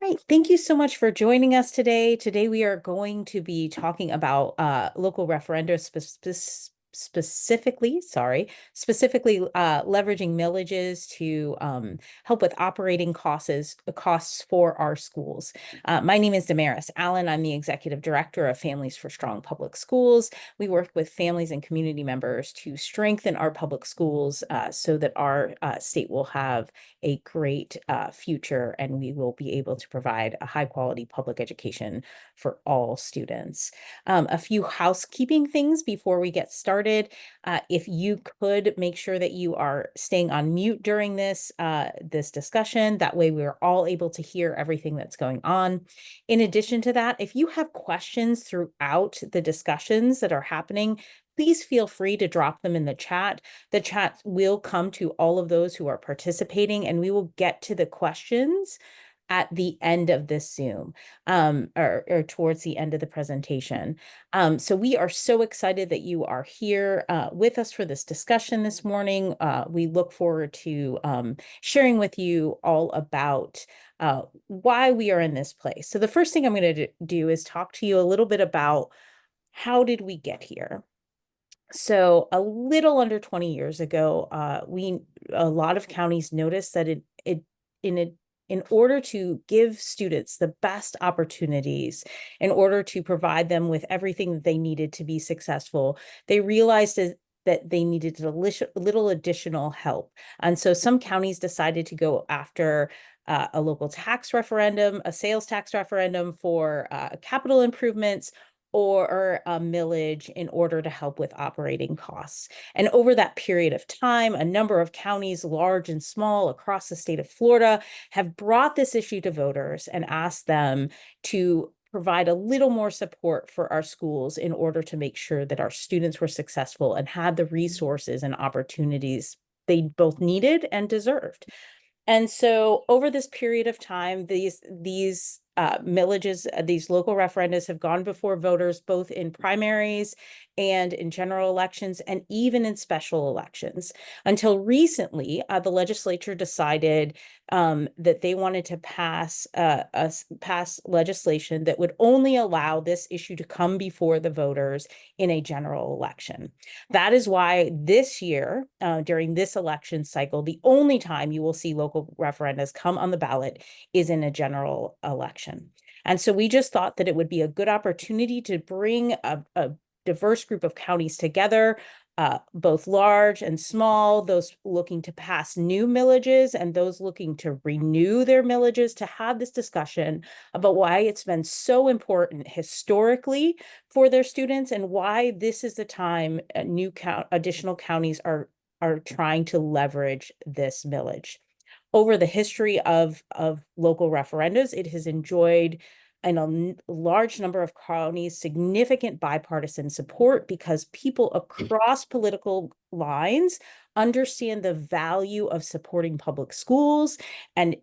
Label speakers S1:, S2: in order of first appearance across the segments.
S1: Right. Thank you so much for joining us today. Today we are going to be talking about local referenda specifically leveraging millages to help with operating costs for our schools. My name is Damaris Allen. I'm the Executive Director of Families for Strong Public Schools. We work with families and community members to strengthen our public schools so that our state will have a great future, and we will be able to provide a high quality public education for all students. A few housekeeping things before we get started. If you could make sure that you are staying on mute during this discussion, that way we're all able to hear everything that's going on. In addition to that, if you have questions throughout the discussions that are happening, please feel free to drop them in the chat. The chat will come to all of those who are participating, and we will get to the questions at the end of this Zoom, or towards the end of the presentation. So we are so excited that you are here with us for this discussion this morning. We look forward to sharing with you all about why we are in this place. So the first thing I'm going to do is talk to you a little bit about how did we get here. So a little under 20 years ago, a lot of counties noticed that in order to give students the best opportunities, in order to provide them with everything that they needed to be successful, they realized that they needed a little additional help. And so some counties decided to go after a local tax referendum, a sales tax referendum for capital improvements, or a millage in order to help with operating costs. And over that period of time, a number of counties, large and small, across the state of Florida, have brought this issue to voters and asked them to provide a little more support for our schools in order to make sure that our students were successful and had the resources and opportunities they both needed and deserved. And so over this period of time, these millages, these local referendums have gone before voters, both in primaries and in general elections, and even in special elections. Until recently, the legislature decided that they wanted to pass legislation that would only allow this issue to come before the voters in a general election. That is why this year, during this election cycle, the only time you will see local referendums come on the ballot is in a general election. And so we just thought that it would be a good opportunity to bring a diverse group of counties together, both large and small, those looking to pass new millages and those looking to renew their millages, to have this discussion about why it's been so important historically for their students and why this is the time additional counties are trying to leverage this millage. Over the history of local referendums, it has enjoyed in a large number of counties significant bipartisan support because people across political lines understand the value of supporting public schools and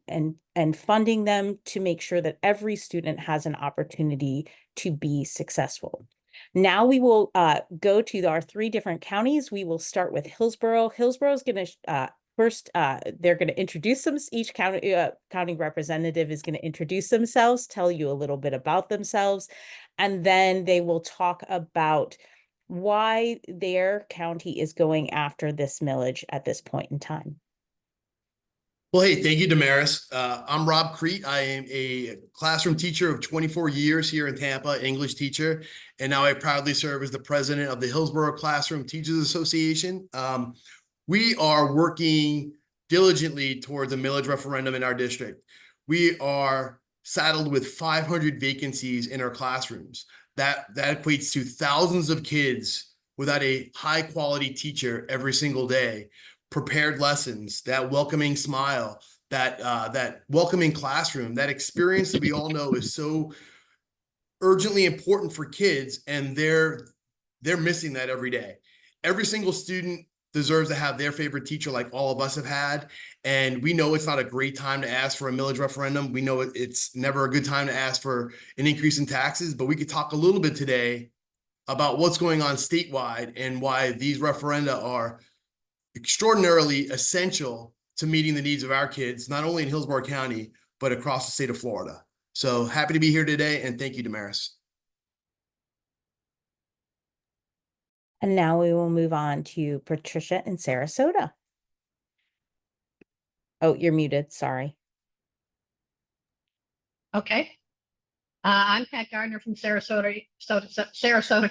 S1: funding them to make sure that every student has an opportunity to be successful. Now we will go to our three different counties. We will start with Hillsborough. Hillsborough is going to first, they're going to introduce them. Each county representative is going to introduce themselves, tell you a little bit about themselves, and then they will talk about why their county is going after this millage at this point in time.
S2: Well, hey, thank you, Damaris. I'm Rob Crete. I am a classroom teacher of 24 years here in Tampa, English teacher, and now I proudly serve as the president of the Hillsborough Classroom Teachers Association. We are working diligently towards a millage referendum in our district. We are saddled with 500 vacancies in our classrooms. That equates to thousands of kids without a high quality teacher every single day. Prepared lessons, that welcoming smile, that welcoming classroom, that experience that we all know is so urgently important for kids, and they're missing that every day. Every single student deserves to have their favorite teacher like all of us have had. And we know it's not a great time to ask for a millage referendum. We know it's never a good time to ask for an increase in taxes, but we could talk a little bit today about what's going on statewide and why these referenda are extraordinarily essential to meeting the needs of our kids, not only in Hillsborough County, but across the state of Florida. So happy to be here today, and thank you, Damaris.
S1: And now we will move on to Patricia in Sarasota. Oh, you're muted. Sorry.
S3: Okay. I'm Pat Gardner from Sarasota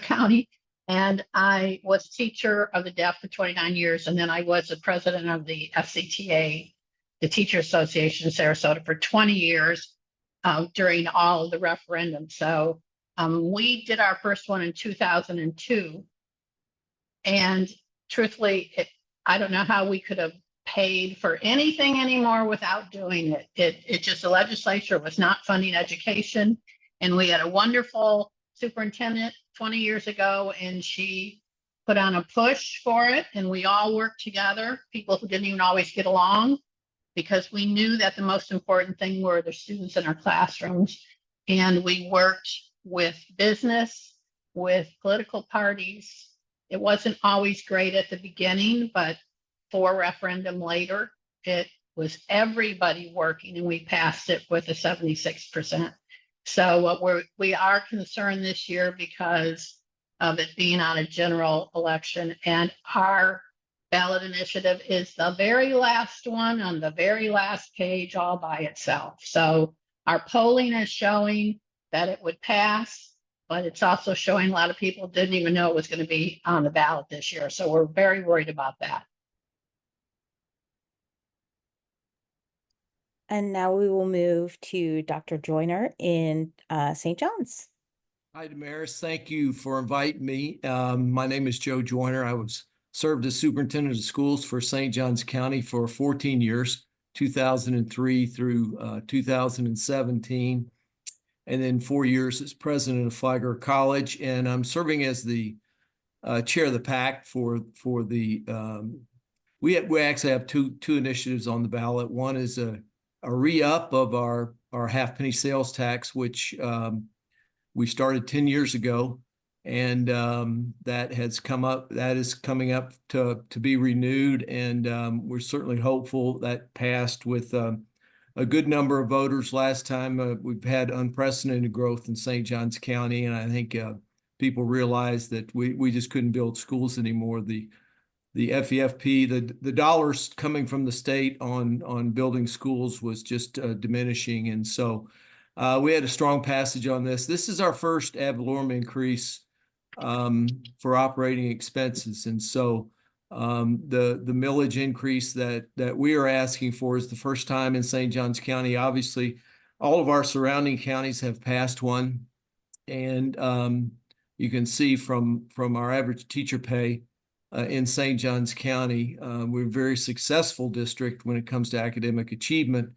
S3: County, and I was teacher of the deaf for 29 years, and then I was the president of the FCTA, the Teacher Association in Sarasota, for 20 years during all of the referendums. So we did our first one in 2002, and truthfully, I don't know how we could have paid for anything anymore without doing it. It just, the legislature was not funding education. And we had a wonderful superintendent 20 years ago, and she put on a push for it. And we all worked together, people who didn't even always get along, because we knew that the most important thing were the students in our classrooms. And we worked with business, with political parties. It wasn't always great at the beginning, but for referendum later, it was everybody working, and we passed it with a 76%. So we are concerned this year because of it being on a general election, and our ballot initiative is the very last one on the very last page all by itself. So our polling is showing that it would pass, but it's also showing a lot of people didn't even know it was going to be on the ballot this year. So we're very worried about that.
S1: And now we will move to Dr. Joyner in St. Johns.
S4: Hi, Damaris. Thank you for inviting me. My name is Joe Joyner. I served as superintendent of schools for St. Johns County for 14 years, 2003 through 2017, and then 4 years as president of Flagler College. And I'm serving as the chair of the PAC for the. We actually have two initiatives on the ballot. One is a re-up of our half penny sales tax, which we started 10 years ago, and that is coming up to be renewed, and we're certainly hopeful that passed with a good number of voters last time. We've had unprecedented growth in St. Johns County, and I think people realize that we just couldn't build schools anymore. The FEFP, the dollars coming from the state on building schools was just diminishing. And so we had a strong passage on this. This is our first ad valorem increase for operating expenses. And so the millage increase that we are asking for is the first time in St. Johns County. Obviously, all of our surrounding counties have passed one. And you can see from our average teacher pay in St. Johns County, we're a very successful district when it comes to academic achievement,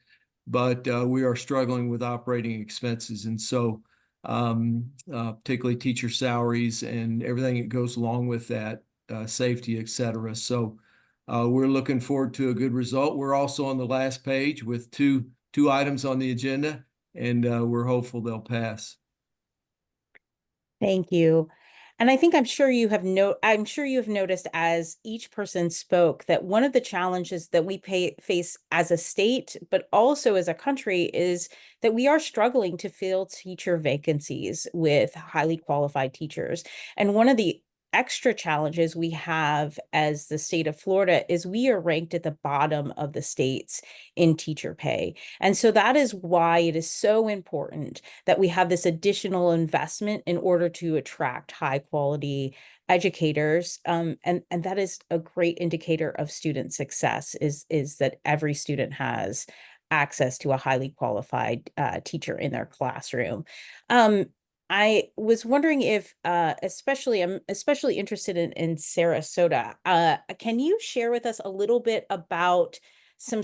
S4: but we are struggling with operating expenses. And so particularly teacher salaries and everything that goes along with that, safety, et cetera. So we're looking forward to a good result. We're also on the last page with two items on the agenda, and we're hopeful they'll pass.
S1: Thank you. And I'm sure you have noticed as each person spoke that one of the challenges that we face as a state, but also as a country, is that we are struggling to fill teacher vacancies with highly qualified teachers. And one of the extra challenges we have as the state of Florida is we are ranked at the bottom of the states in teacher pay. And so that is why it is so important that we have this additional investment in order to attract high quality educators. And that is a great indicator of student success is that every student has access to a highly qualified teacher in their classroom. I was wondering if, I'm especially interested in Sarasota. Can you share with us a little bit about some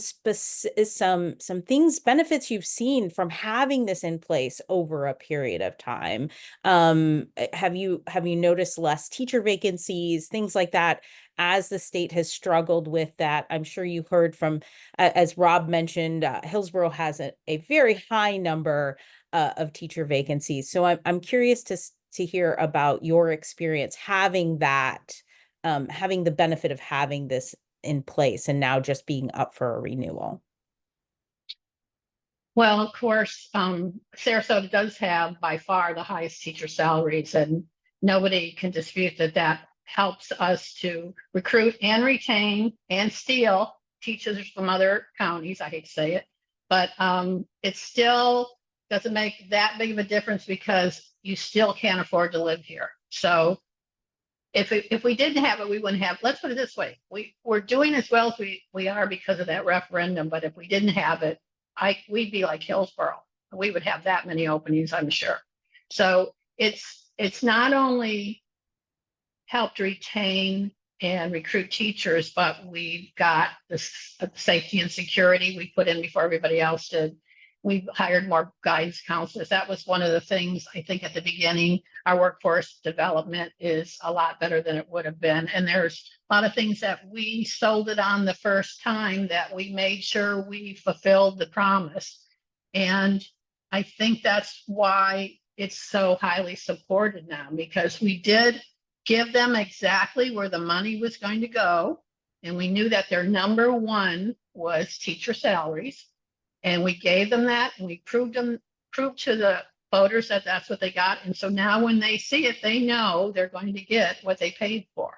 S1: benefits you've seen from having this in place over a period of time? Have you noticed less teacher vacancies, things like that, as the state has struggled with that? I'm sure you heard from, as Rob mentioned, Hillsborough has a very high number of teacher vacancies. So I'm curious to hear about your experience having that, having the benefit of having this in place and now just being up for a renewal.
S3: Well, of course, Sarasota does have by far the highest teacher salaries, and nobody can dispute that that helps us to recruit and retain and steal teachers from other counties. I hate to say it, but it still doesn't make that big of a difference because you still can't afford to live here. So if we didn't have it, we wouldn't have. Let's put it this way: we're doing as well as we are because of that referendum. But if we didn't have it, we'd be like Hillsborough. We would have that many openings, I'm sure. So it's not only helped retain and recruit teachers, but we've got this safety and security we put in before everybody else did. We've hired more guidance counselors. That was one of the things I think at the beginning. Our workforce development is a lot better than it would have been. And there's a lot of things that we sold it on the first time that we made sure we fulfilled the promise. And I think that's why it's so highly supported now, because we did give them exactly where the money was going to go. And we knew that their number one was teacher salaries. And we gave them that, and we proved to the voters that that's what they got. And so now when they see it, they know they're going to get what they paid for.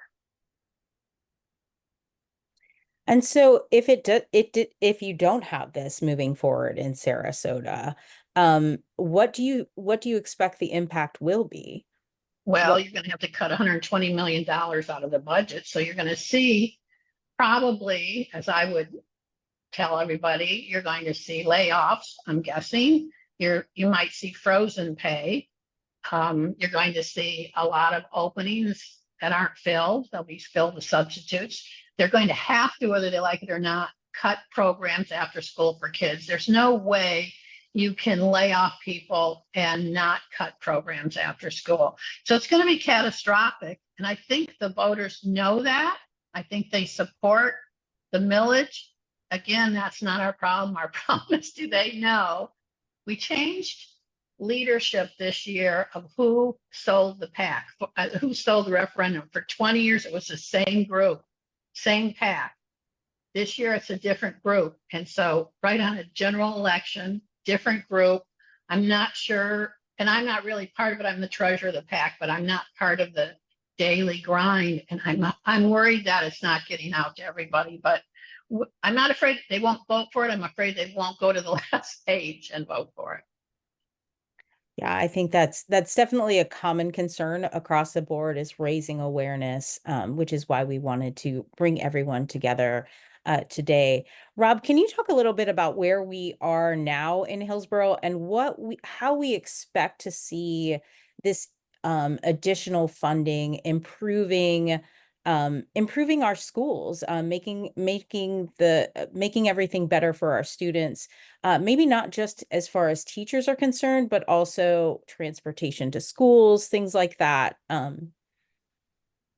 S1: And so if you don't have this moving forward in Sarasota, what do you expect the impact will be?
S3: Well, you're going to have to cut $120 million out of the budget. So you're going to see probably, as I would tell everybody, you're going to see layoffs. I'm guessing you might see frozen pay. You're going to see a lot of openings that aren't filled. They'll be filled with substitutes. They're going to have to, whether they like it or not, cut programs after school for kids. There's no way you can lay off people and not cut programs after school. So it's going to be catastrophic. And I think the voters know that. I think they support the millage. Again, that's not our problem. Our problem is, do they know? We changed leadership this year of who sold the PAC, who sold the referendum. For 20 years, it was the same group, same PAC. This year, it's a different group. And so right on a general election, different group. I'm not sure, and I'm not really part of it. I'm the treasurer of the PAC, but I'm not part of the daily grind. And I'm worried that it's not getting out to everybody. But I'm not afraid they won't vote for it. I'm afraid they won't go to the last page and vote for it.
S1: Yeah, I think that's definitely a common concern across the board, is raising awareness, which is why we wanted to bring everyone together today. Rob, can you talk a little bit about where we are now in Hillsborough and how we expect to see this additional funding improving our schools, making everything better for our students, maybe not just as far as teachers are concerned, but also transportation to schools, things like that.
S2: Yeah,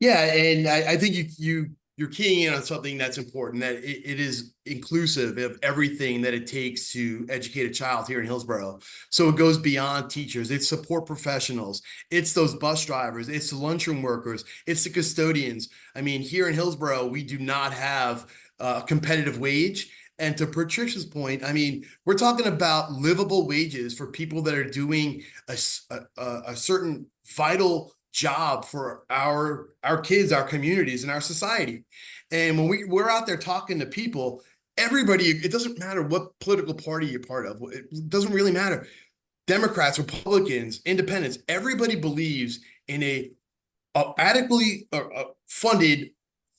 S2: and I think you're keying in on something that's important, that it is inclusive of everything that it takes to educate a child here in Hillsborough. So it goes beyond teachers. It's support professionals. It's those bus drivers. It's the lunchroom workers. It's the custodians. I mean, here in Hillsborough, we do not have a competitive wage. And to Patricia's point, I mean, we're talking about livable wages for people that are doing a certain vital job for our kids, our communities, and our society. And when we're out there talking to people, everybody, it doesn't matter what political party you're part of. It doesn't really matter. Democrats, Republicans, independents, everybody believes in a adequately funded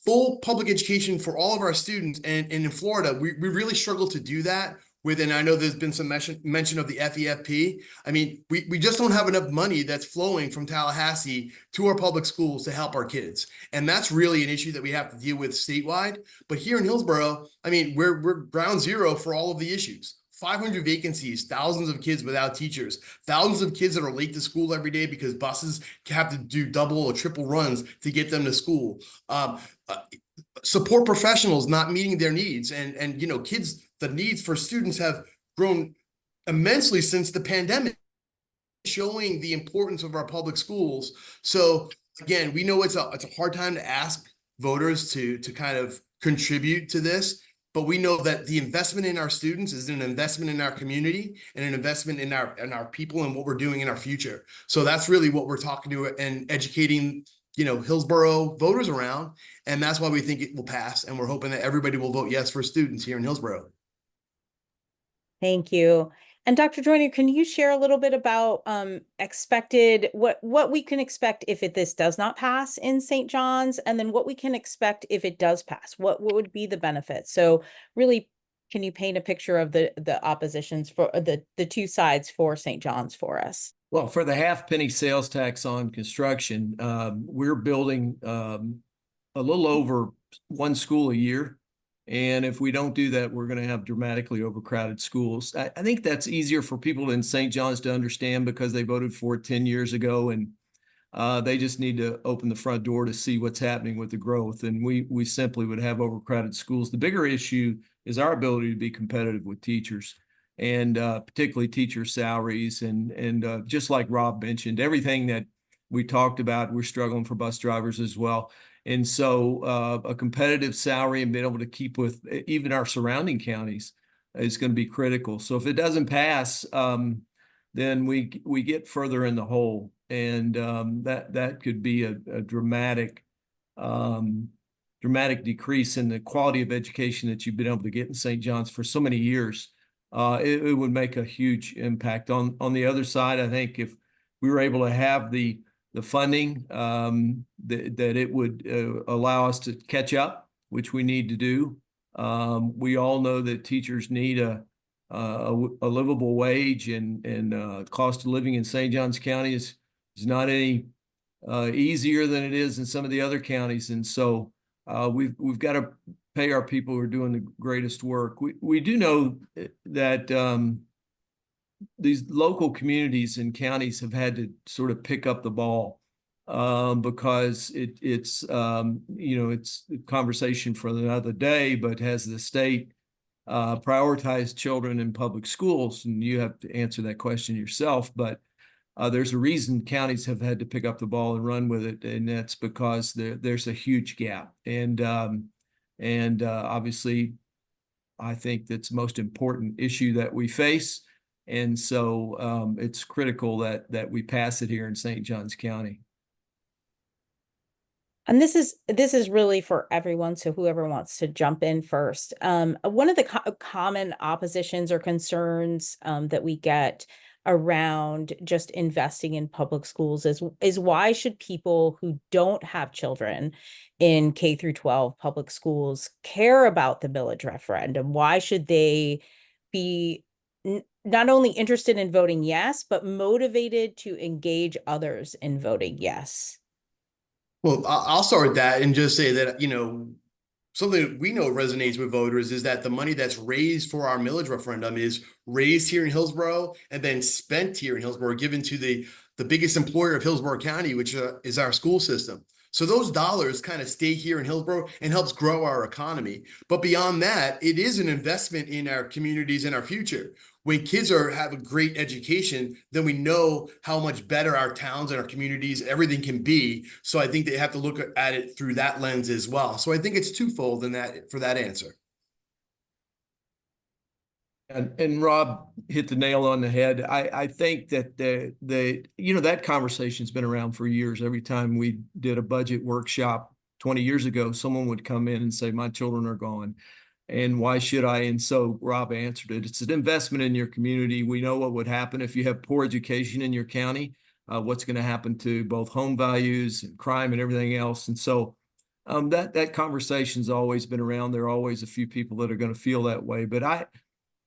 S2: full public education for all of our students. And in Florida, we really struggle to do that with, and I know there's been some mention of the FEFP. I mean, we just don't have enough money that's flowing from Tallahassee to our public schools to help our kids. And that's really an issue that we have to deal with statewide. But here in Hillsborough, I mean, we're ground zero for all of the issues. 500 vacancies, thousands of kids without teachers, thousands of kids that are late to school every day because buses have to do double or triple runs to get them to school. Support professionals not meeting their needs, and you know, kids, the needs for students have grown immensely since the pandemic, showing the importance of our public schools. So again, we know it's a hard time to ask voters to kind of contribute to this. but we know that the investment in our students is an investment in our community and an investment in our people and what we're doing in our future. So that's really what we're talking to and educating, Hillsborough voters around. And that's why we think it will pass. And we're hoping that everybody will vote yes for students here in Hillsborough.
S1: Thank you. And Dr. Joyner, can you share a little bit about expected what we can expect if this does not pass in St. John's, and then what we can expect if it does pass? What would be the benefits? So really, can you paint a picture of the oppositions for the two sides for St. John's for us?
S4: Well, for the half-penny sales tax on construction, we're building a little over one school a year. And if we don't do that, we're going to have dramatically overcrowded schools. I think that's easier for people in St. John's to understand because they voted for it 10 years ago, and they just need to open the front door to see what's happening with the growth. And we simply would have overcrowded schools. The bigger issue is our ability to be competitive with teachers, and particularly teacher salaries. And just like Rob mentioned, everything that we talked about, we're struggling for bus drivers as well. And so a competitive salary and being able to keep with even our surrounding counties is going to be critical. So if it doesn't pass, then we get further in the hole. And that could be a dramatic decrease in the quality of education that you've been able to get in St. John's for so many years. It would make a huge impact. On the other side, I think if we were able to have the funding, that it would allow us to catch up, which we need to do. We all know that teachers need a livable wage, and cost of living in St. Johns County is not any easier than it is in some of the other counties. And so we've got to pay our people who are doing the greatest work. We do know that these local communities and counties have had to sort of pick up the ball because it's it's a conversation for another day, but has the state prioritized children in public schools? And you have to answer that question yourself, but there's a reason counties have had to pick up the ball and run with it, and that's because there's a huge gap. And obviously, I think that's the most important issue that we face. And so it's critical that we pass it here in St. Johns County.
S1: And this is really for everyone, so whoever wants to jump in first. One of the common oppositions or concerns that we get around just investing in public schools is why should people who don't have children in K through 12 public schools care about the millage referendum? Why should they be not only interested in voting yes, but motivated to engage others in voting yes?
S2: Well, I'll start with that and just say that, something that we know resonates with voters is that the money that's raised for our millage referendum is raised here in Hillsborough and then spent here in Hillsborough, given to the biggest employer of Hillsborough County, which is our school system. So those dollars kind of stay here in Hillsborough and helps grow our economy. But beyond that, it is an investment in our communities and our future. When kids have a great education, then we know how much better our towns and our communities, everything can be. So I think they have to look at it through that lens as well. So I think it's twofold in that for that answer.
S4: And Rob hit the nail on the head. I think that that conversation's been around for years. Every time we did a budget workshop 20 years ago, someone would come in and say, my children are gone, and why should I? And so Rob answered it. It's an investment in your community. We know what would happen if you have poor education in your county, what's going to happen to both home values and crime and everything else. And so that conversation's always been around. There are always a few people that are going to feel that way. But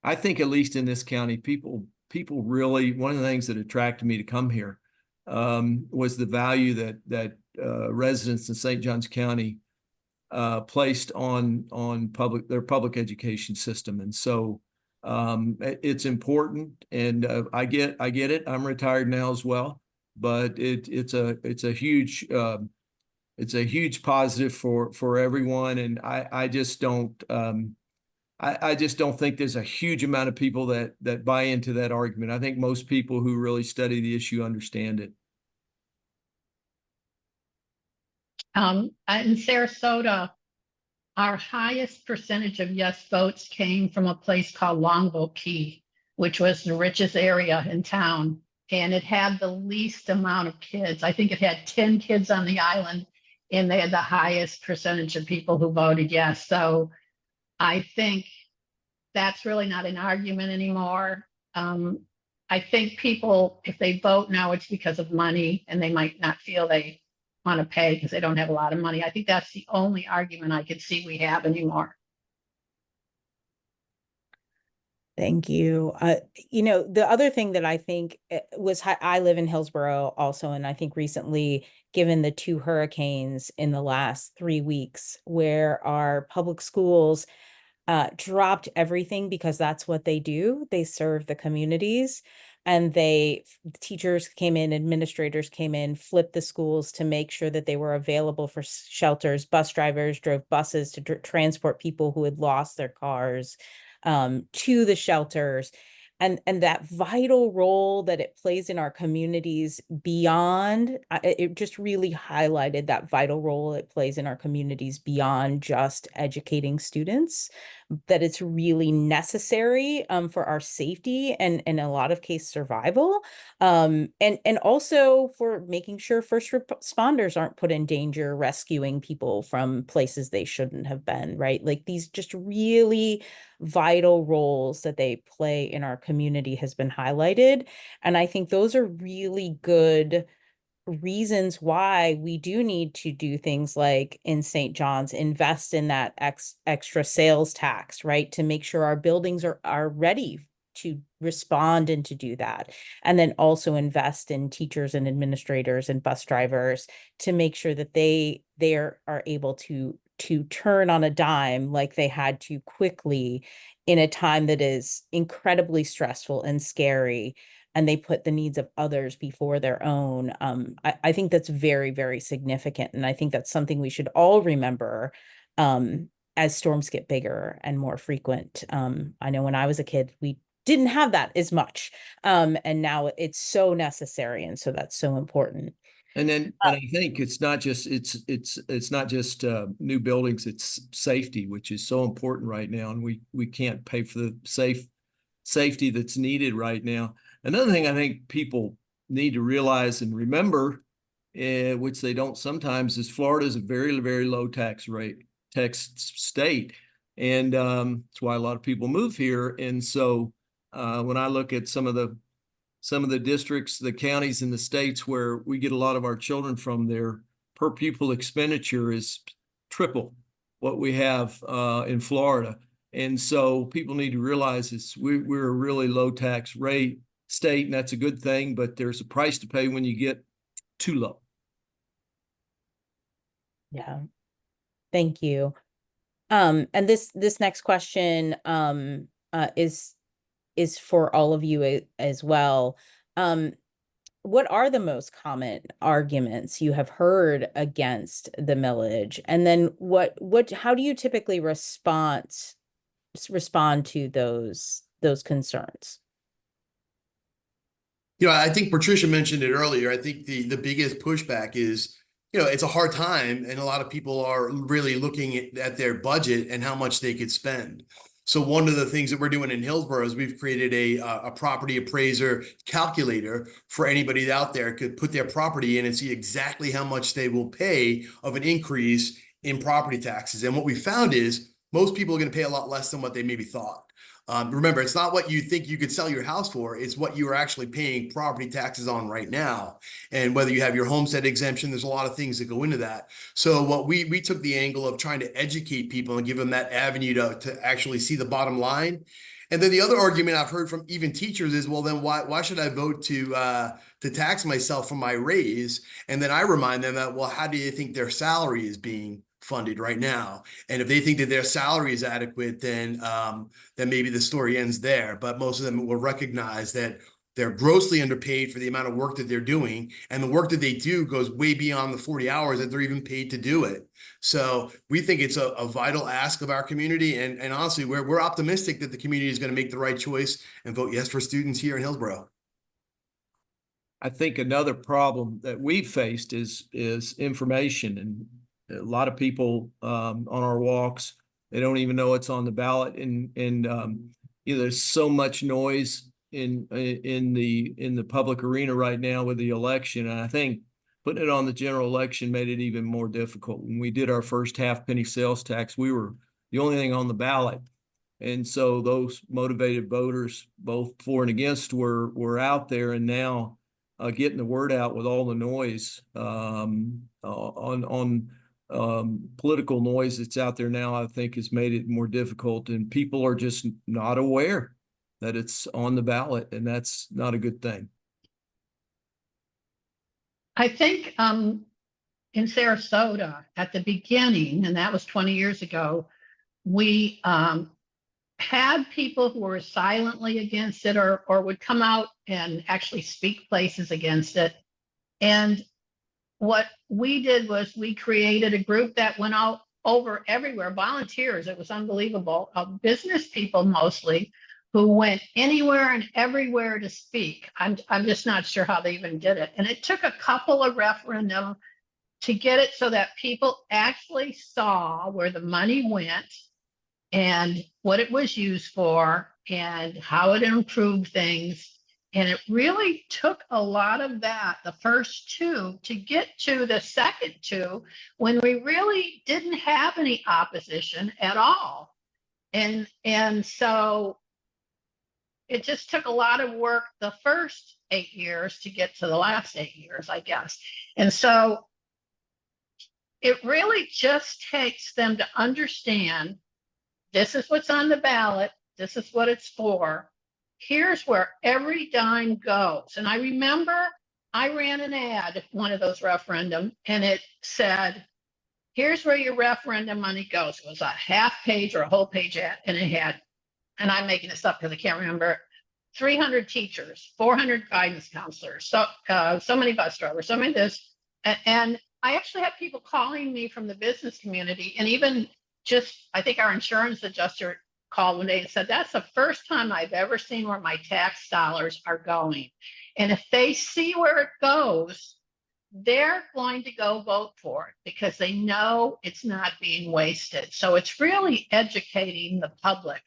S4: I think at least in this county, people really, one of the things that attracted me to come here was the value that residents in St. Johns County placed on their public education system. And so it's important, and I get it. I'm retired now as well, but it's a huge positive for everyone. And I just don't think there's a huge amount of people that buy into that argument. I think most people who really study the issue understand it.
S3: In Sarasota, Our highest percentage of yes votes came from a place called Longboat Key, which was the richest area in town. And it had the least amount of kids. I think it had 10 kids on the island, and they had the highest percentage of people who voted yes. So I think that's really not an argument anymore. I think people, if they vote now, it's because of money, and they might not feel they want to pay because they don't have a lot of money. I think that's the only argument I could see we have anymore.
S1: Thank you. The other thing that I think was, I live in Hillsborough also, and I think recently, given the 2 hurricanes in the last 3 weeks, where our public schools dropped everything because that's what they do. They serve the communities, and teachers came in, administrators came in, flipped the schools to make sure that they were available for shelters. Bus drivers drove buses to transport people who had lost their cars to the shelters. And that vital role that it plays in our communities beyond, it just really highlighted that vital role it plays in our communities beyond just educating students, that it's really necessary for our safety and in a lot of case survival, and also for making sure first responders aren't put in danger rescuing people from places they shouldn't have been, right? Like, these just really vital roles that they play in our community has been highlighted. And I think those are really good reasons why we do need to do things like in St. John's, invest in that extra sales tax, right? To make sure our buildings are ready to respond and to do that. And then also invest in teachers and administrators and bus drivers to make sure that they are able to turn on a dime like they had to quickly in a time that is incredibly stressful and scary, and they put the needs of others before their own. I think that's very, very significant. And I think that's something we should all remember as storms get bigger and more frequent. I know when I was a kid, we didn't have that as much. And now it's so necessary. And so that's so important.
S4: And I think it's not just new buildings, it's safety, which is so important right now. And we can't pay for the safety that's needed right now. Another thing I think people need to realize and remember, which they don't sometimes, is Florida is a very, very low tax state. And that's why a lot of people move here. And so when I look at some of the districts, the counties and the states where we get a lot of our children from, their per pupil expenditure is triple what we have in Florida. And so people need to realize we're a really low tax rate state, and that's a good thing, but there's a price to pay when you get too low.
S1: Yeah. Thank you. And this next question is for all of you as well. What are the most common arguments you have heard against the millage? And then how do you typically respond to those concerns?
S2: I think Patricia mentioned it earlier. I think the biggest pushback is, it's a hard time, and a lot of people are really looking at their budget and how much they could spend. So one of the things that we're doing in Hillsborough is we've created a property appraiser calculator for anybody out there could put their property in and see exactly how much they will pay of an increase in property taxes. And what we found is most people are going to pay a lot less than what they maybe thought. Remember, it's not what you think you could sell your house for, it's what you are actually paying property taxes on right now. And whether you have your homestead exemption, there's a lot of things that go into that. So what we took the angle of trying to educate people and give them that avenue to actually see the bottom line. And then the other argument I've heard from even teachers is, well, then why should I vote to tax myself for my raise? And then I remind them that, well, how do you think their salary is being funded right now? And if they think that their salary is adequate, then maybe the story ends there. But most of them will recognize that they're grossly underpaid for the amount of work that they're doing, and the work that they do goes way beyond the 40 hours that they're even paid to do it. So we think it's a vital ask of our community, and honestly, we're optimistic that the community is going to make the right choice and vote yes for students here in Hillsborough.
S4: I think another problem that we've faced is information, and a lot of people on our walks, they don't even know it's on the ballot, and there's so much noise in the public arena right now with the election, and I think putting it on the general election made it even more difficult. When we did our first half-penny sales tax, we were the only thing on the ballot. And so those motivated voters, both for and against, were out there, and now getting the word out with all the noise on political noise that's out there now, I think has made it more difficult, and people are just not aware that it's on the ballot, and that's not a good thing.
S3: I think in Sarasota at the beginning, and that was 20 years ago, we had people who were silently against it or would come out and actually speak places against it. And what we did was we created a group that went out over everywhere, volunteers. It was unbelievable, business people mostly, who went anywhere and everywhere to speak. I'm just not sure how they even did it. And it took a couple of referendums to get it so that people actually saw where the money went and what it was used for and how it improved things. And it really took a lot of that, the first two, to get to the second two, when we really didn't have any opposition at all. And so it just took a lot of work the first 8 years to get to the last 8 years, I guess. And so it really just takes them to understand this is what's on the ballot. This is what it's for. Here's where every dime goes. And I remember I ran an ad, one of those referendum, and it said, here's where your referendum money goes. It was a half page or a whole page ad, and it had, and I'm making this up because I can't remember, 300 teachers, 400 guidance counselors, so many bus drivers, so many this. And I actually had people calling me from the business community, and even just, I think our insurance adjuster called one day and said, that's the first time I've ever seen where my tax dollars are going. And if they see where it goes, they're going to go vote for it because they know it's not being wasted. So it's really educating the public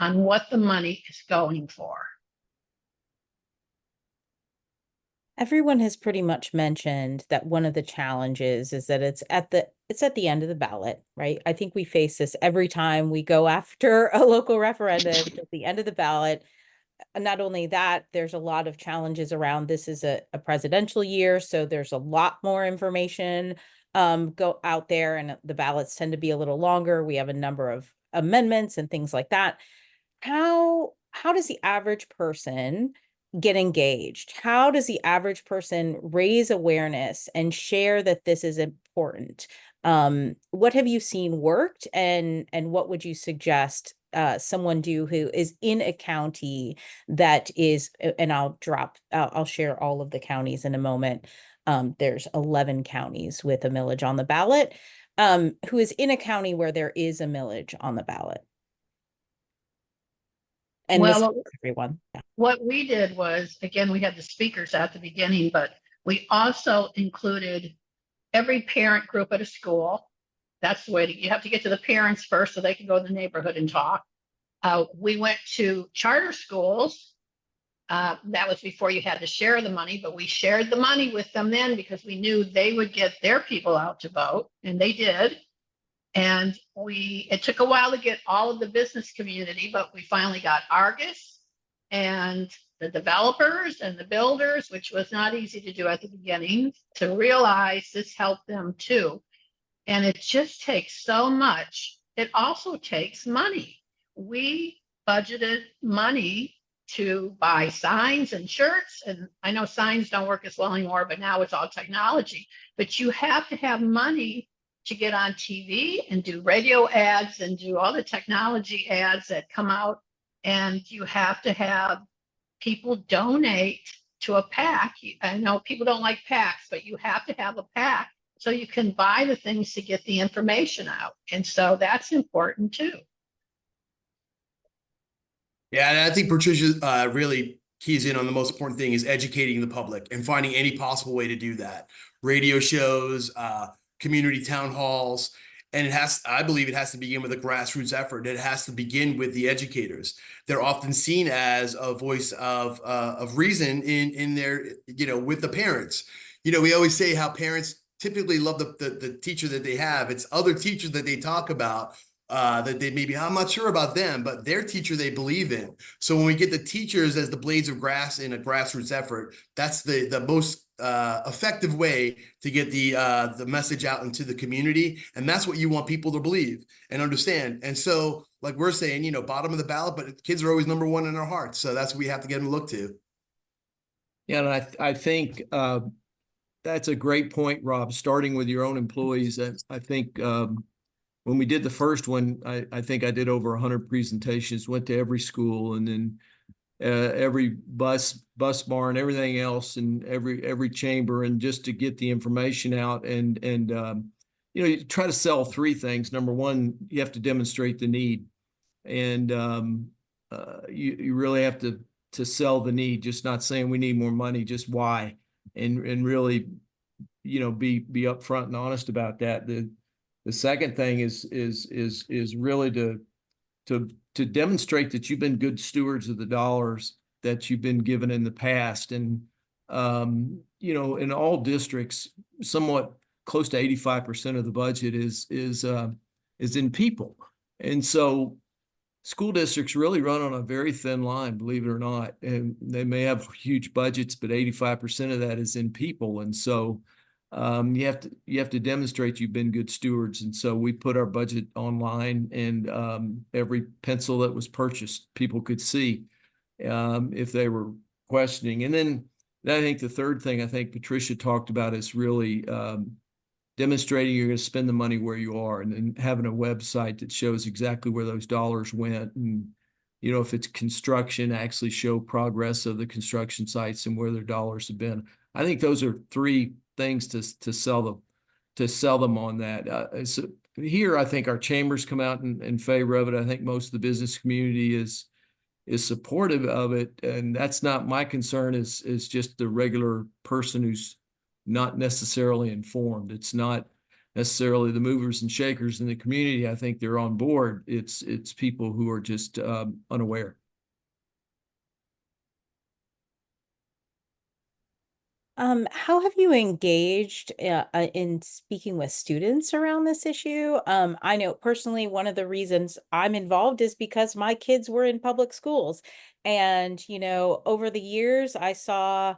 S3: on what the money is going for.
S1: Everyone has pretty much mentioned that one of the challenges is that it's at the end of the ballot, right? I think we face this every time we go after a local referendum at the end of the ballot. Not only that, there's a lot of challenges around this is a presidential year, so there's a lot more information go out there, and the ballots tend to be a little longer. We have a number of amendments and things like that. How does the average person get engaged? How does the average person raise awareness and share that this is important? What have you seen worked, and what would you suggest someone do who is in a county that is, and I'll share all of the counties in a moment. There's 11 counties with a millage on the ballot, who is in a county where there is a millage on the ballot. And
S3: well,
S1: everyone. Yeah.
S3: What we did was, again, we had the speakers at the beginning, but we also included every parent group at a school. That's the way you have to get to the parents first so they can go to the neighborhood and talk. We went to charter schools. That was before you had to share the money, but we shared the money with them then because we knew they would get their people out to vote, and they did. And it took a while to get all of the business community, but we finally got Argus and the developers and the builders, which was not easy to do at the beginning, to realize this helped them too. And it just takes so much. It also takes money. We budgeted money to buy signs and shirts. And I know signs don't work as well anymore, but now it's all technology. But you have to have money to get on TV and do radio ads and do all the technology ads that come out. And you have to have people donate to a PAC. I know people don't like PACs, but you have to have a PAC so you can buy the things to get the information out. And so that's important too.
S2: Yeah, and I think Patricia really keys in on the most important thing is educating the public and finding any possible way to do that. Radio shows, community town halls. And I believe it has to begin with a grassroots effort. It has to begin with the educators. They're often seen as a voice of reason in their, with the parents. We always say how parents typically love the teacher that they have. It's other teachers that they talk about that they maybe, I'm not sure about them, but their teacher they believe in. So when we get the teachers as the blades of grass in a grassroots effort, that's the most effective way to get the message out into the community. And that's what you want people to believe and understand. And so, like we're saying, bottom of the ballot, but kids are always number one in our hearts. So that's what we have to get them to look to.
S4: Yeah, and I think that's a great point, Rob, starting with your own employees. I think when we did the first one, I think I did over 100 presentations, went to every school, and then every bus barn, everything else, and every chamber, and just to get the information out and you try to sell three things. Number one, you have to demonstrate the need, and you really have to sell the need, just not saying we need more money, just why, and really be upfront and honest about that. The second thing is really to demonstrate that you've been good stewards of the dollars that you've been given in the past. And, in all districts, somewhat close to 85% of the budget is in people. And so school districts really run on a very thin line, believe it or not. And they may have huge budgets, but 85% of that is in people. And so you have to demonstrate you've been good stewards. And so we put our budget online, and every pencil that was purchased, people could see if they were questioning. And then I think the third thing I think Patricia talked about is really demonstrating you're going to spend the money where you are, and then having a website that shows exactly where those dollars went. And, if it's construction, actually show progress of the construction sites and where their dollars have been. I think those are three things to sell them on that. So here, I think our chambers come out in favor of it. I think most of the business community is supportive of it, and that's not my concern. Is just the regular person who's not necessarily informed. It's not necessarily the movers and shakers in the community. I think they're on board. It's people who are just unaware.
S1: How have you engaged in speaking with students around this issue? I know personally, one of the reasons I'm involved is because my kids were in public schools. And, over the years, I saw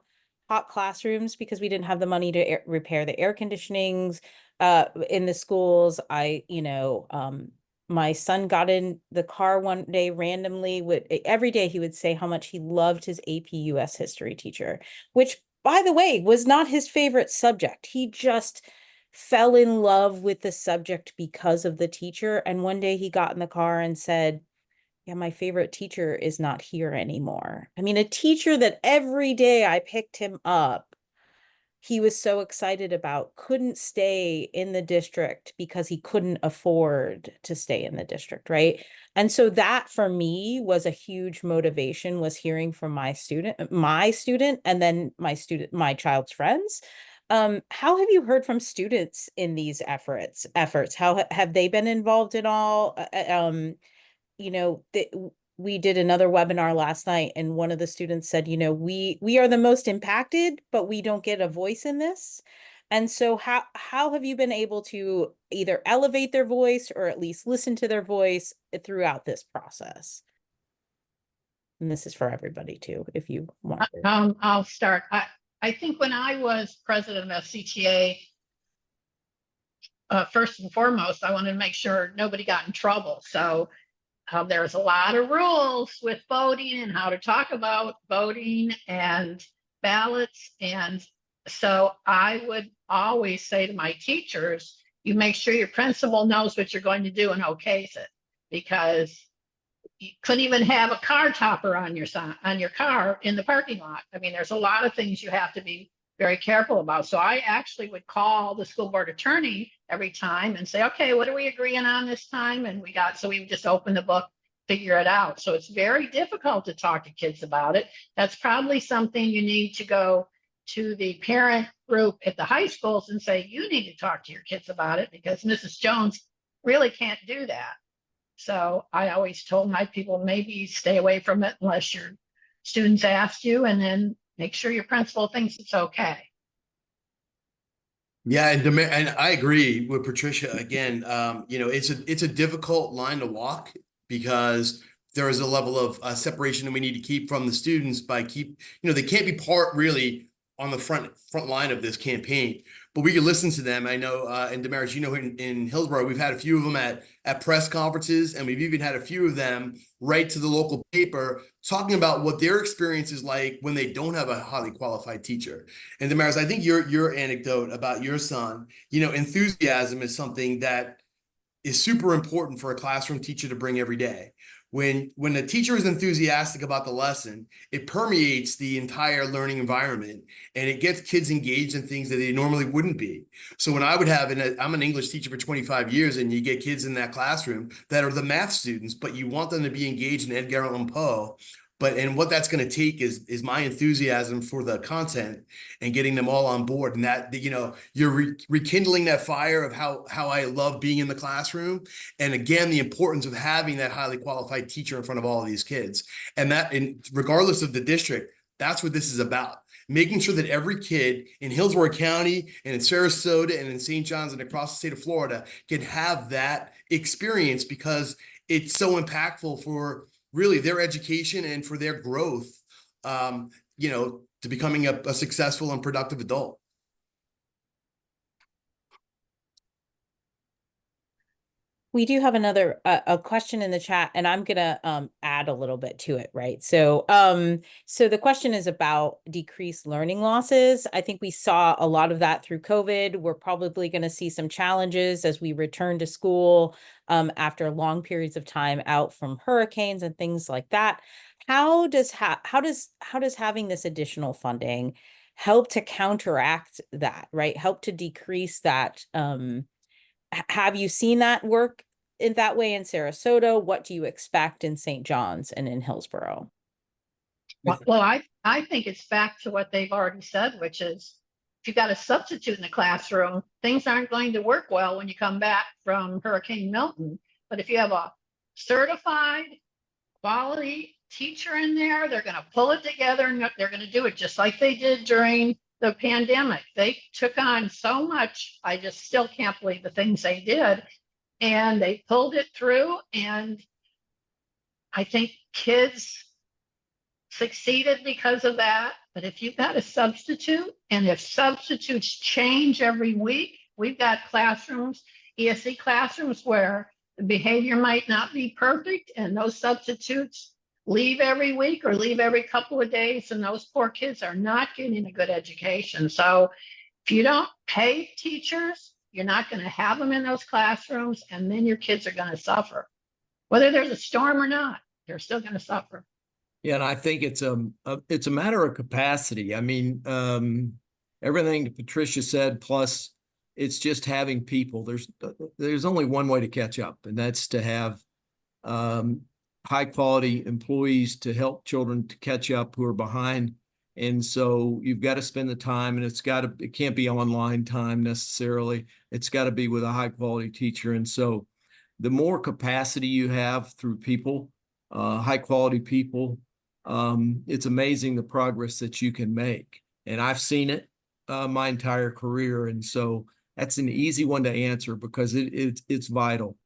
S1: hot classrooms because we didn't have the money to repair the air conditionings in the schools. My son got in the car one day randomly. Every day he would say how much he loved his AP US history teacher, which, by the way, was not his favorite subject. He just fell in love with the subject because of the teacher. And one day he got in the car and said, yeah, my favorite teacher is not here anymore. I mean, a teacher that every day I picked him up, he was so excited about, couldn't stay in the district because he couldn't afford to stay in the district, right? And so that for me was a huge motivation, was hearing from my student, and then my child's friends. How have you heard from students in these efforts? How have they been involved at all? We did another webinar last night, and one of the students said, we are the most impacted, but we don't get a voice in this. And so how have you been able to either elevate their voice or at least listen to their voice throughout this process? And this is for everybody too, if you want to.
S3: I'll start. I think when I was president of FCTA, first and foremost, I wanted to make sure nobody got in trouble. So there's a lot of rules with voting and how to talk about voting and ballots. And so I would always say to my teachers, you make sure your principal knows what you're going to do and okays it, because you couldn't even have a car topper on your car in the parking lot. I mean, there's a lot of things you have to be very careful about. So I actually would call the school board attorney every time and say, okay, what are we agreeing on this time? And so we would just open the book, figure it out. So it's very difficult to talk to kids about it. That's probably something you need to go to the parent group at the high schools and say, you need to talk to your kids about it because Mrs. Jones really can't do that. So I always told my people, maybe stay away from it unless your students ask you, and then make sure your principal thinks it's okay.
S2: Yeah, and I agree with Patricia again. It's a difficult line to walk because there is a level of separation that we need to keep from the students they can't be part really on the front line of this campaign, but we can listen to them. I know, and Damaris, in Hillsborough, we've had a few of them at press conferences, and we've even had a few of them write to the local paper talking about what their experience is like when they don't have a highly qualified teacher. And Damaris, I think your anecdote about your son, enthusiasm is something that is super important for a classroom teacher to bring every day. When a teacher is enthusiastic about the lesson, it permeates the entire learning environment and it gets kids engaged in things that they normally wouldn't be. So when I would have, I'm an English teacher for 25 years, and you get kids in that classroom that are the math students, but you want them to be engaged in Edgar Allan Poe. And what that's going to take is my enthusiasm for the content and getting them all on board. And that, you're rekindling that fire of how I love being in the classroom. And again, the importance of having that highly qualified teacher in front of all of these kids. And regardless of the district, that's what this is about. Making sure that every kid in Hillsborough County and in Sarasota and in St. Johns and across the state of Florida can have that experience, because it's so impactful for really their education and for their growth, to becoming a successful and productive adult.
S1: We do have another a question in the chat, and I'm gonna add a little bit to it, right? So the question is about decreased learning losses. I think we saw a lot of that through COVID. We're probably going to see some challenges as we return to school after long periods of time out from hurricanes and things like that. How does having this additional funding help to counteract that, right? Help to decrease that have you seen that work in that way in Sarasota? What do you expect in St. Johns and in Hillsborough?
S3: Well, I think it's back to what they've already said, which is if you've got a substitute in the classroom, things aren't going to work well when you come back from Hurricane Milton. But if you have a certified quality teacher in there, they're going to pull it together and they're going to do it just like they did during the pandemic. They took on so much. I just still can't believe the things they did, and they pulled it through. And I think kids succeeded because of that. But if you've got a substitute, and if substitutes change every week, we've got classrooms, ESE classrooms, where the behavior might not be perfect, and those substitutes leave every week or leave every couple of days, and those poor kids are not getting a good education. So if you don't pay teachers, you're not going to have them in those classrooms, and then your kids are going to suffer. Whether there's a storm or not, they're still going to suffer.
S4: Yeah, and I think it's a matter of capacity. I mean, everything that Patricia said, plus it's just having people. There's only one way to catch up, and that's to have high quality employees to help children to catch up who are behind. And so you've got to spend the time, and it can't be online time necessarily. It's got to be with a high quality teacher. And so the more capacity you have through people, high quality people, it's amazing the progress that you can make. And I've seen it my entire career. And so that's an easy one to answer because it's vital.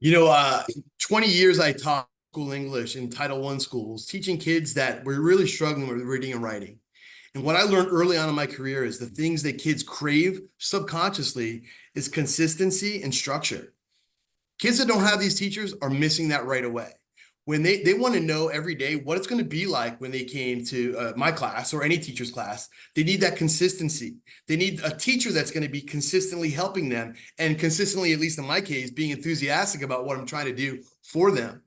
S2: 20 years I taught school English in Title I schools, teaching kids that were really struggling with reading and writing. And what I learned early on in my career is the things that kids crave subconsciously is consistency and structure. Kids that don't have these teachers are missing that right away. When they want to know every day what it's going to be like when they came to my class or any teacher's class, they need that consistency. They need a teacher that's going to be consistently helping them and consistently, at least in my case, being enthusiastic about what I'm trying to do for them.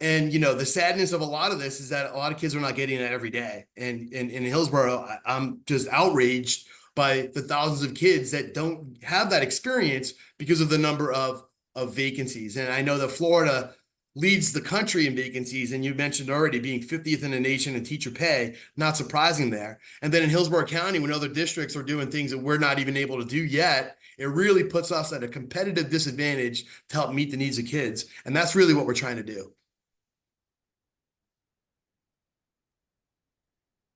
S2: And, the sadness of a lot of this is that a lot of kids are not getting that every day. And in Hillsborough, I'm just outraged by the thousands of kids that don't have that experience because of the number of vacancies. And I know that Florida leads the country in vacancies. And you mentioned already being 50th in the nation in teacher pay, not surprising there. And then in Hillsborough County, when other districts are doing things that we're not even able to do yet, it really puts us at a competitive disadvantage to help meet the needs of kids. And that's really what we're trying to do.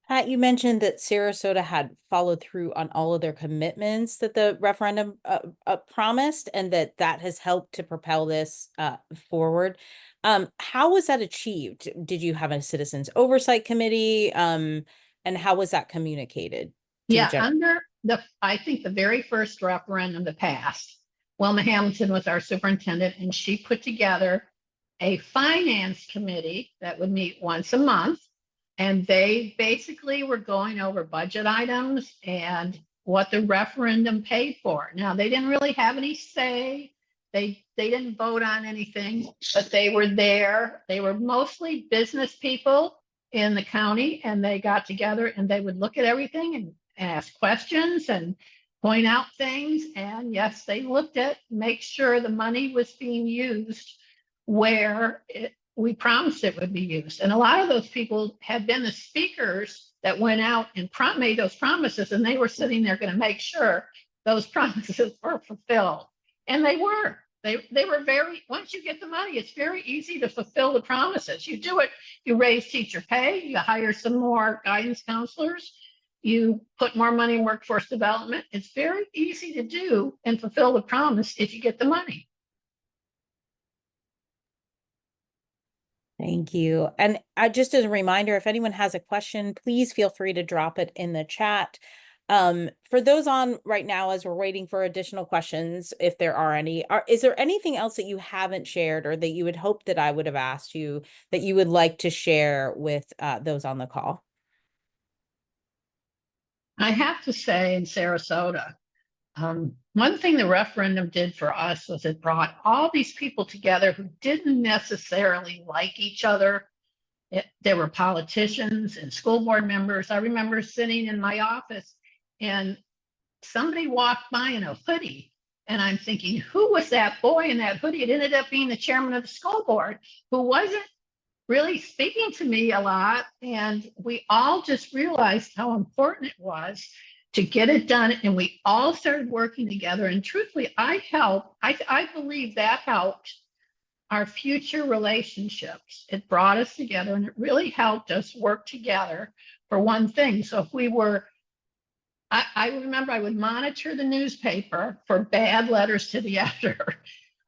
S1: Pat, you mentioned that Sarasota had followed through on all of their commitments that the referendum promised, and that has helped to propel this forward. How was that achieved? Did you have a citizens oversight committee? And how was that communicated to the
S3: Yeah,
S1: general?
S3: under I think the very first referendum that passed, Wilma Hamilton was our superintendent, and she put together a finance committee that would meet once a month. And they basically were going over budget items and what the referendum paid for. Now, they didn't really have any say. They didn't vote on anything, but they were there. They were mostly business people in the county, and they got together and they would look at everything and ask questions and point out things. And yes, they looked at, make sure the money was being used where we promised it would be used. And a lot of those people had been the speakers that went out and made those promises, and they were sitting there going to make sure those promises were fulfilled. And they were. They were very, once you get the money, it's very easy to fulfill the promises. You do it, you raise teacher pay, you hire some more guidance counselors, you put more money in workforce development. It's very easy to do and fulfill the promise if you get the money.
S1: Thank you. And just as a reminder, if anyone has a question, please feel free to drop it in the chat. For those on right now, as we're waiting for additional questions, if there are any, is there anything else that you haven't shared or that you would hope that I would have asked you that you would like to share with those on the call?
S3: I have to say, in Sarasota, one thing the referendum did for us was it brought all these people together who didn't necessarily like each other. There were politicians and school board members. I remember sitting in my office and somebody walked by in a hoodie, and I'm thinking, who was that boy in that hoodie? It ended up being the chairman of the school board, who wasn't really speaking to me a lot. And we all just realized how important it was to get it done. And we all started working together. And truthfully, I believe that helped our future relationships. It brought us together, and it really helped us work together for one thing. So if we were, I remember I would monitor the newspaper for bad letters to the editor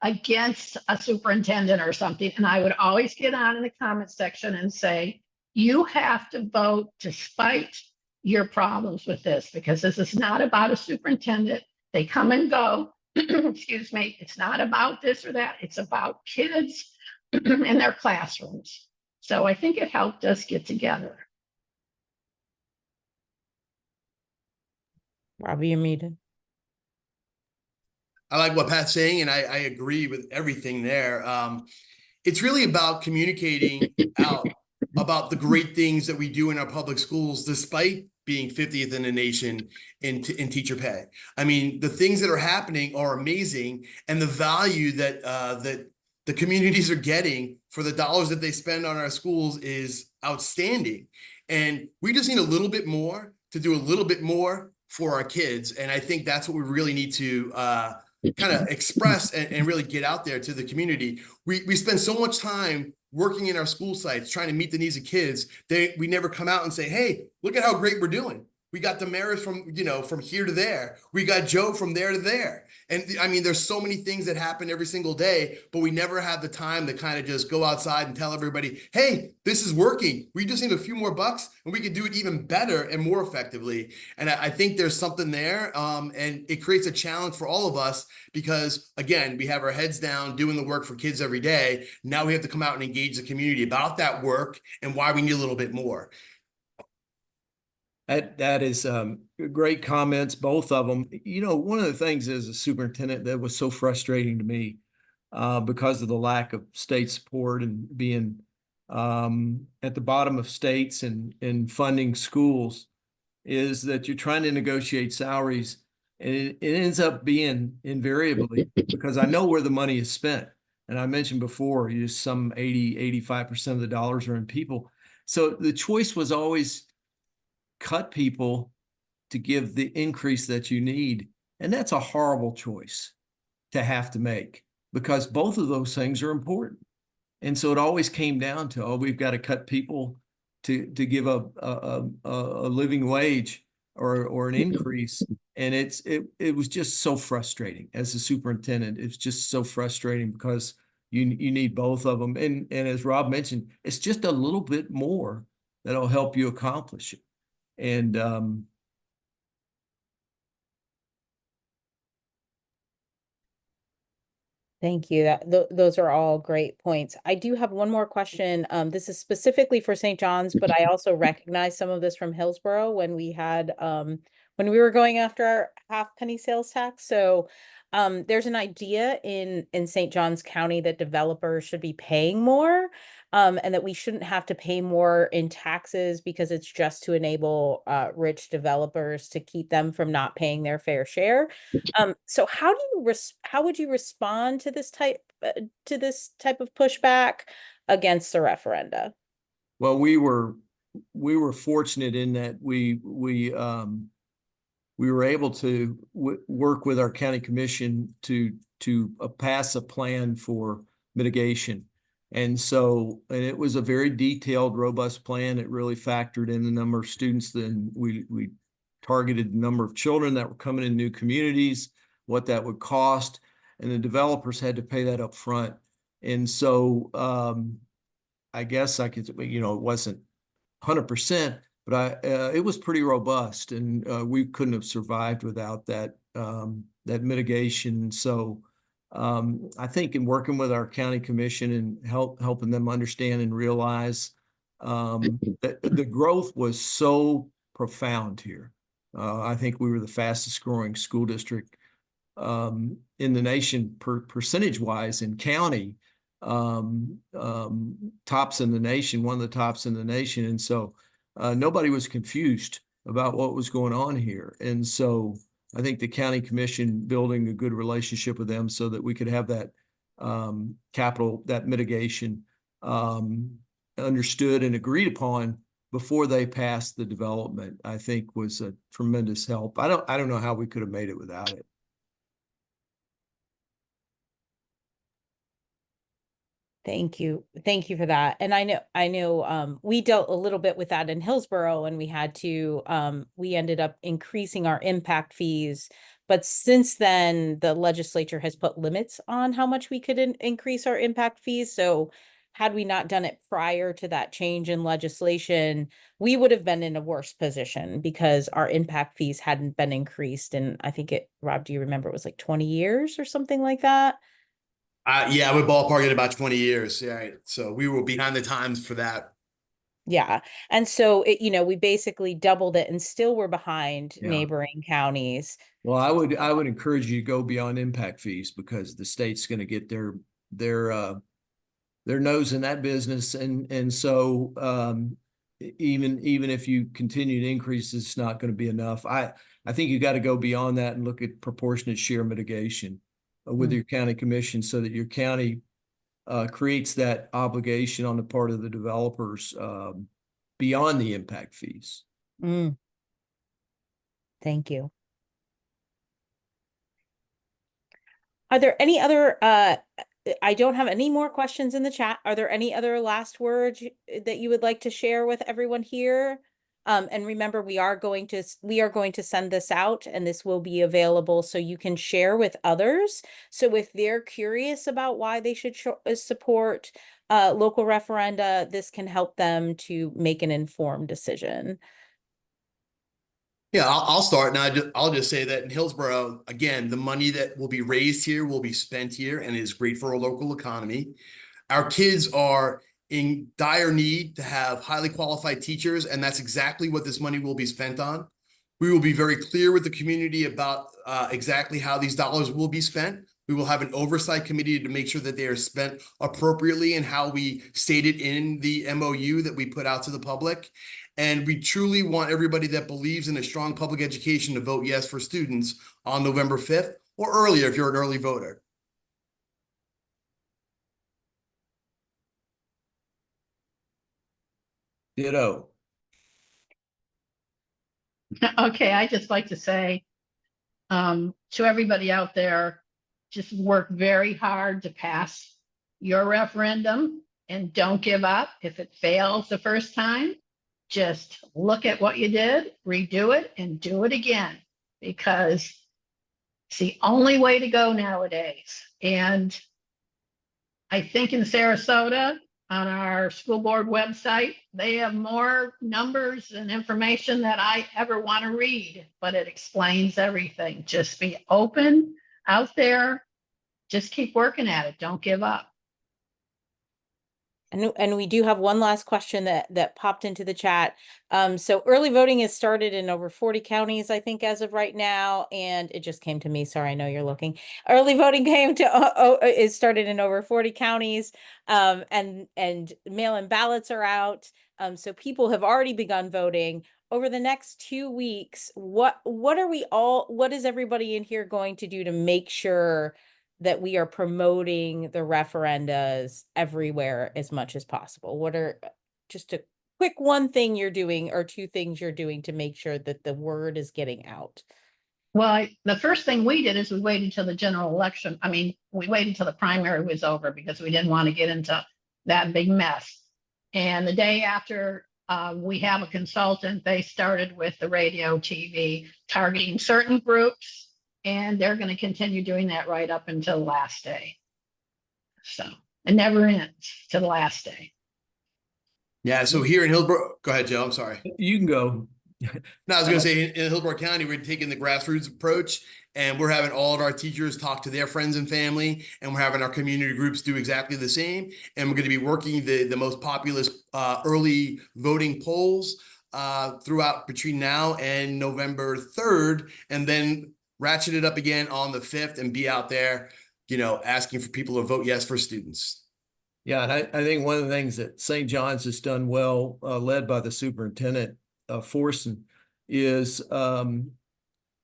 S3: against a superintendent or something. And I would always get on in the comment section and say, you have to vote despite your problems with this, because this is not about a superintendent. They come and go. Excuse me. It's not about this or that. It's about kids in their classrooms. So I think it helped us get together.
S1: Robbie, you're muted.
S2: I like what Pat's saying, and I agree with everything there. It's really about communicating out about the great things that we do in our public schools, despite being 50th in the nation in teacher pay. I mean, the things that are happening are amazing, and the value that that the communities are getting for the dollars that they spend on our schools is outstanding. And we just need a little bit more to do a little bit more for our kids. And I think that's what we really need to kind of express and really get out there to the community. We spend so much time working in our school sites, trying to meet the needs of kids. We never come out and say, hey, look at how great we're doing. We got Damaris from here to there. We got Joe from there to there. And I mean, there's so many things that happen every single day, but we never have the time to kind of just go outside and tell everybody, hey, this is working. We just need a few more bucks and we can do it even better and more effectively. And I think there's something there. And it creates a challenge for all of us because, again, we have our heads down doing the work for kids every day. Now we have to come out and engage the community about that work and why we need a little bit more.
S4: That is great comments, both of them. You know, one of the things as a superintendent that was so frustrating to me because of the lack of state support and being at the bottom of states and funding schools is that you're trying to negotiate salaries, and it ends up being invariably, because I know where the money is spent. And I mentioned before, some 85% of the dollars are in people. So the choice was always cut people to give the increase that you need. And that's a horrible choice to have to make, because both of those things are important. And so it always came down to, oh, we've got to cut people to give a living wage or an increase. And it was just so frustrating as a superintendent. It's just so frustrating because you need both of them. And as Rob mentioned, it's just a little bit more that'll help you accomplish it. And
S1: Thank you. Those are all great points. I do have one more question. This is specifically for St. John's, but I also recognize some of this from Hillsborough when we had when we were going after our half penny sales tax. So there's an idea in St. John's County that developers should be paying more, and that we shouldn't have to pay more in taxes because it's just to enable rich developers to keep them from not paying their fair share. So how would you respond to this type of pushback against the referenda?
S4: well, we were fortunate in that we were able to work with our county commission to pass a plan for mitigation. And so, and it was a very detailed, robust plan. It really factored in the number of students. Then we targeted the number of children that were coming in new communities, what that would cost, and the developers had to pay that up front. And so I guess I could, it wasn't 100%, but it was pretty robust, and we couldn't have survived without that mitigation. So I think in working with our county commission and helping them understand and realize that the growth was so profound here. I think we were the fastest growing school district in the nation percentage wise in county, tops in the nation, one of the tops in the nation. And so nobody was confused about what was going on here. And so I think the county commission building a good relationship with them so that we could have that capital, that mitigation understood and agreed upon before they passed the development, I think was a tremendous help. I don't know how we could have made it without it.
S1: Thank you. Thank you for that. And I know we dealt a little bit with that in Hillsborough, and we ended up increasing our impact fees. But since then, the legislature has put limits on how much we could increase our impact fees. So had we not done it prior to that change in legislation, we would have been in a worse position because our impact fees hadn't been increased. And I think Rob, do you remember it was like 20 years or something like that?
S2: Yeah, we're ballparking about 20 years. Yeah. So we were behind the times for that.
S1: Yeah. And so we basically doubled it and still we're behind
S4: Yeah.
S1: neighboring counties.
S4: Well, I would encourage you to go beyond impact fees because the state's going to get their nose in that business. And so even if you continue to increase, it's not going to be enough. I think you got to go beyond that and look at proportionate share mitigation with your county commission so that your county creates that obligation on the part of the developers beyond the impact fees.
S1: Thank you. Are there any other, I don't have any more questions in the chat. Are there any other last words that you would like to share with everyone here? And remember, we are going to send this out, and this will be available so you can share with others. So if they're curious about why they should support local referenda, this can help them to make an informed decision.
S2: Yeah, I'll start. And I'll just say that in Hillsborough, again, the money that will be raised here will be spent here and is great for our local economy. Our kids are in dire need to have highly qualified teachers, and that's exactly what this money will be spent on. We will be very clear with the community about exactly how these dollars will be spent. We will have an oversight committee to make sure that they are spent appropriately and how we stated in the MOU that we put out to the public. And we truly want everybody that believes in a strong public education to vote yes for students on November 5th or earlier if you're an early voter.
S4: Ditto.
S3: Okay, I just like to say to everybody out there, just work very hard to pass your referendum and don't give up. If it fails the first time, just look at what you did, redo it, and do it again, because it's the only way to go nowadays. And I think in Sarasota, on our school board website, they have more numbers and information that I ever want to read, but it explains everything. Just be open out there. Just keep working at it. Don't give up.
S1: And we do have one last question that popped into the chat. So early voting has started in over 40 counties, I think, as of right now, and it just came to me. Sorry, I know you're looking. Early voting is started in over 40 counties, and mail-in ballots are out. So people have already begun voting. Over the next 2 weeks, what is everybody in here going to do to make sure that we are promoting the referendas everywhere as much as possible? What are just a quick one thing you're doing or two things you're doing to make sure that the word is getting out?
S3: Well, the first thing we did is we waited until the general election. I mean, we waited until the primary was over because we didn't want to get into that big mess. And the day after, we have a consultant, they started with the radio, TV, targeting certain groups. And they're going to continue doing that right up until the last day. So it never ends to the last day.
S2: Yeah, so here in Hillsborough, go ahead, Joe, I'm sorry.
S4: You can go.
S2: No, I was going to say in Hillsborough County, we're taking the grassroots approach, and we're having all of our teachers talk to their friends and family, and we're having our community groups do exactly the same. And we're going to be working the most populous early voting polls throughout between now and November 3rd, and then ratchet it up again on the 5th and be out there, asking for people to vote yes for students.
S4: Yeah, and I think one of the things that St. John's has done well, led by the superintendent, Forson, is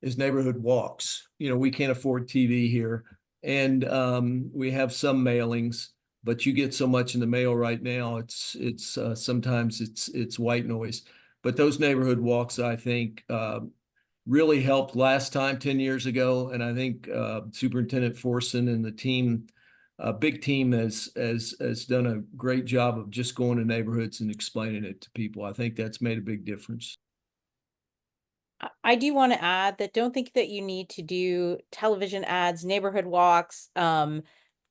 S4: neighborhood walks. We can't afford TV here, and we have some mailings, but you get so much in the mail right now. It's sometimes it's white noise. But those neighborhood walks, I think, really helped last time 10 years ago, and I think Superintendent Forson and the team, big team, has done a great job of just going to neighborhoods and explaining it to people. I think that's made a big difference.
S1: I do want to add that don't think that you need to do television ads, neighborhood walks,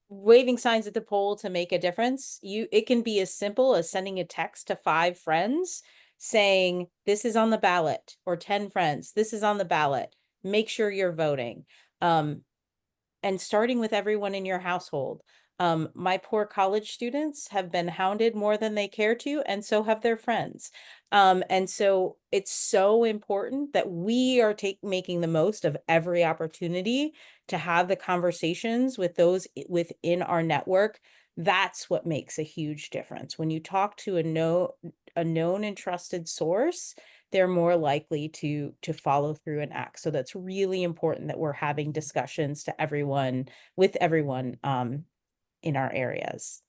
S1: waving signs at the poll to make a difference. It can be as simple as sending a text to 5 friends saying, this is on the ballot, or 10 friends, this is on the ballot. Make sure you're voting. And starting with everyone in your household. My poor college students have been hounded more than they care to, and so have their friends. And so it's so important that we are making the most of every opportunity to have the conversations with those within our network. That's what makes a huge difference. When you talk to a known and trusted source, they're more likely to follow through and act. So that's really important that we're having discussions with everyone in our areas.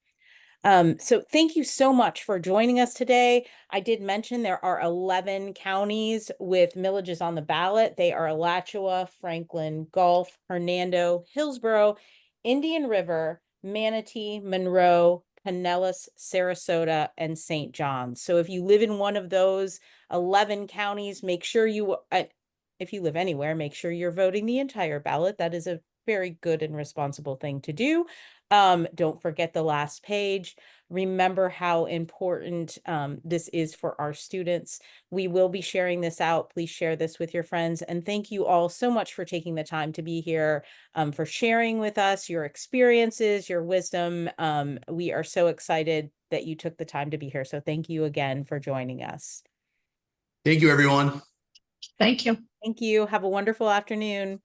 S1: So thank you so much for joining us today. I did mention there are 11 counties with millages on the ballot. They are Alachua, Franklin, Gulf, Hernando, Hillsborough, Indian River, Manatee, Monroe, Pinellas, Sarasota, and St. Johns. So if you live in one of those 11 counties, make sure if you live anywhere, make sure you're voting the entire ballot. That is a very good and responsible thing to do. Don't forget the last page. Remember how important this is for our students. We will be sharing this out. Please share this with your friends. And thank you all so much for taking the time to be here, for sharing with us your experiences, your wisdom. We are so excited that you took the time to be here. So thank you again for joining us.
S2: Thank you, everyone.
S3: Thank you.
S1: Thank you. Have a wonderful afternoon.